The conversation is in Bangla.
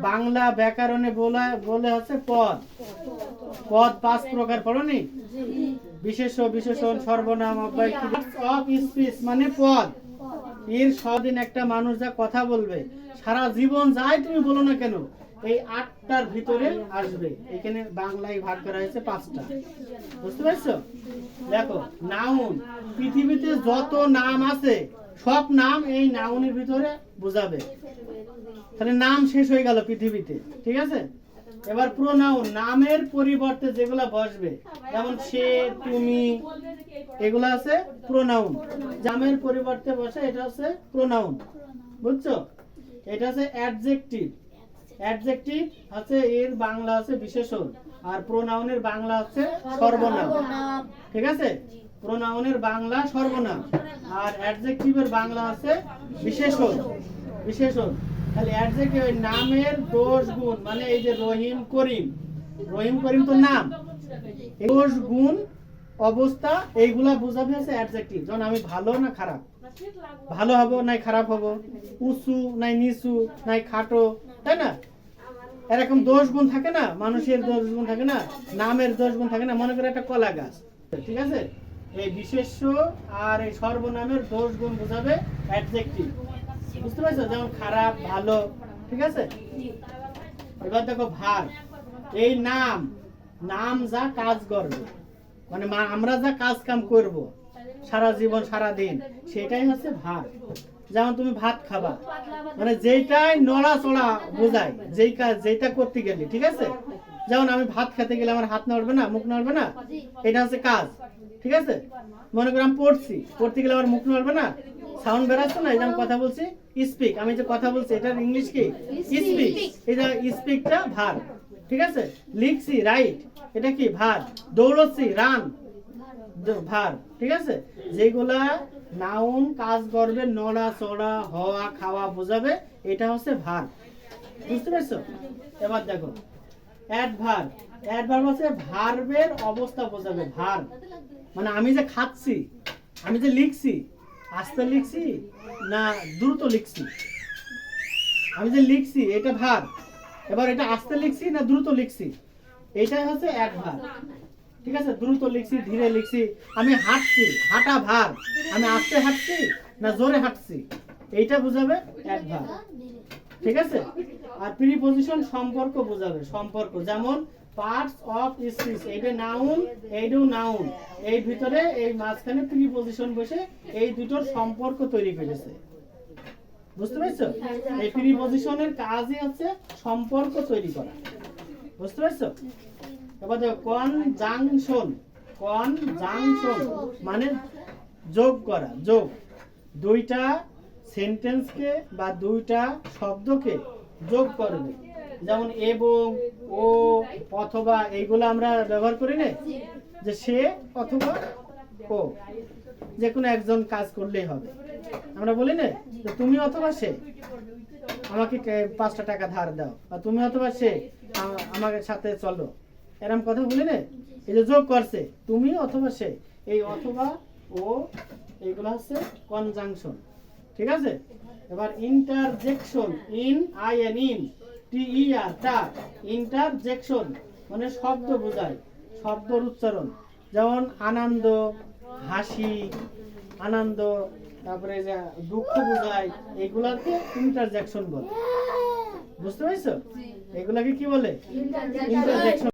বাংলা ব্যাকরণে বলে আছে পদ। পদ 5 প্রকার, পড়োনি? বিশেষ্য, বিশেষণ, সর্বনাম, অব্যয়। অফ স্পিচ মানে পদ। এর সদিন একটা মানুষ যা কথা বলবে, সারা জীবন যাই তুমি বলো না কেন, এই 8টার ভিতরে আসবে। এখানে বাংলায় ভাগ করা হয়েছে 5টা। বুঝতে পারছো? দেখো, নাউন, পৃথিবীতে যত নাম আছে সব নাম এই নাউনের ভিতরে বোঝাবে। তাহলে নাম শেষ হয়ে গেল পৃথিবীতে, ঠিক আছে? এবার প্রোনাউন, নামের পরিবর্তে যেগুলা বসবে, যেমন সে, তুমি, এগুলো আছে প্রোনাউন। নামের পরিবর্তে বসে, এটা হচ্ছে প্রোনাউন। বুঝছো? এটা হচ্ছে অ্যাডজেক্টিভ। অ্যাডজেক্টিভ আছে, এর বাংলা আছে বিশেষণ, আর প্রোনাউনের বাংলা আছে সর্বনাম। ঠিক আছে? প্রোনাউনের বাংলা সর্বনাম, আর অ্যাডজেক্টিভের বাংলা আছে বিশেষণ। বিশেষণ তাহলে অ্যাডজেক্টিভ নামের দোষ গুণ, মানে এই যে রহিম করিম, রহিম করিম তো নাম, দোষ গুণ অবস্থা এইগুলা বোঝাবে আছে অ্যাডজেক্টিভ। যেমন আমি ভালো না খারাপ, ভালো হব নাই খারাপ হব, উঁচু নাই নিচু নাই খাটো, তাই না? এরকম দোষ গুণ থাকে না, মানুষের দোষ গুণ থাকে না, নামের দোষ গুণ থাকে না। মনে করে একটা কলা গাছ, ঠিক আছে? এই বিশেষ্য আর এই সর্বনামের দোষ গুণ বোঝাবে অ্যাডজেক্টিভ। বুঝতে পারছো? যেমন খারাপ, ভালো, ঠিক আছে? এবার দেখো ভার, এই নাম, নাম যা কাজ করবে, মানে আমরা যা কাজ কাম করব সারা জীবন সারা দিন, সেটাই হচ্ছে ভার। যেমন তুমি ভাত খাবা, মানে যেটাই নড়াচড়া বোঝায়, যেই কাজ যেটা করতে গেলে, ঠিক আছে? যেমন আমি ভাত খেতে গেলে আমার হাত নড়বে না, মুখ নড়বে না, এটা হচ্ছে কাজ, ঠিক আছে? মনে করি আমি পড়তে গেলে আমার মুখ নড়বে না, সাউন্ড বেরাচ্ছে না, এই যে আমি কথা বলছি, স্পিক, আমি যে কথা বলছি এটার ইংলিশ কি? স্পিক। এই যে স্পিকটা ভার, ঠিক আছে? লিখছি, রাইট, এটা কি? ভার। দৌড়চ্ছি, রান, ভার, ঠিক আছে? যেগুলা নাউন কাজ করবে, নড়া চড়া, হওয়া, খাওয়া বোঝাবে, এটা হচ্ছে ভার। বুঝতে পারছো? এবার দেখো অ্যাডভার্ব। অ্যাডভার্ব হচ্ছে ভার্বের অবস্থা বোঝাবে। ভার মানে আমি যে খাচ্ছি, আমি যে লিখছি, আস্তে লিখছি না দ্রুত লিখছি, আমি যে লিখছি এটা ভার। এবার এটা আস্তে লিখছি না দ্রুত লিখছি, এটাই হচ্ছে অ্যাডভার্ব। ঠিক আছে? দ্রুত লিখছি, ধীরে লিখছি, আমি হাঁটছি, হাঁটা ভার, আমি আস্তে হাঁটছি না জোরে হাঁটছি, এইটা বোঝাবে অ্যাডভার্ব। ঠিক আছে? আর প্রিপজিশন সম্পর্ক বোঝাবে, সম্পর্ক। যেমন পার্টস অফ স্পিচ, এইটা নাউন, এইটাও নাউন, এই ভিতরে এই মাঝখানে প্রিপজিশন বসে এই দুটোর সম্পর্ক তৈরি করেছে। বুঝতে পারছো? এই প্রিপজিশনের কাজই হচ্ছে সম্পর্ক তৈরি করা। বুঝতে পারছো? এবার দেখো কনজাংশন। কনজাংশন মানে যোগ করা, যোগ। দুইটা সেন্টেন্সকে বা দুইটা শব্দকে যোগ করবে। যেমন এবং, ও, অথবা, এইগুলো আমরা ব্যবহার করি না, যে সে অথবা ও, যে কোনো একজন কাজ করলেই হবে। আমরা বলি না যে তুমি অথবা সে, আমাকে 5টা টাকা ধার দাও, বা তুমি অথবা সে আমাকে সাথে চলো, এরকম কথা বলি না। এই যে যোগ করছে, তুমি অথবা সে, এই অথবা ও, এইগুলো হচ্ছে কনজাংশন। ঠিক আছে? এবার interjection, in I N in T E R, টা, ইন্টারজেকশন মানে শব্দ বোঝায়, শব্দর উচ্চারণ। যেমন আনন্দ, হাসি, আনন্দ, তারপরে যে দুঃখ বোঝায়, এগুলাকে ইন্টারজেকশন বলে। বুঝতে পারছো? এগুলাকে কি বলে? ইন্টারজেকশন।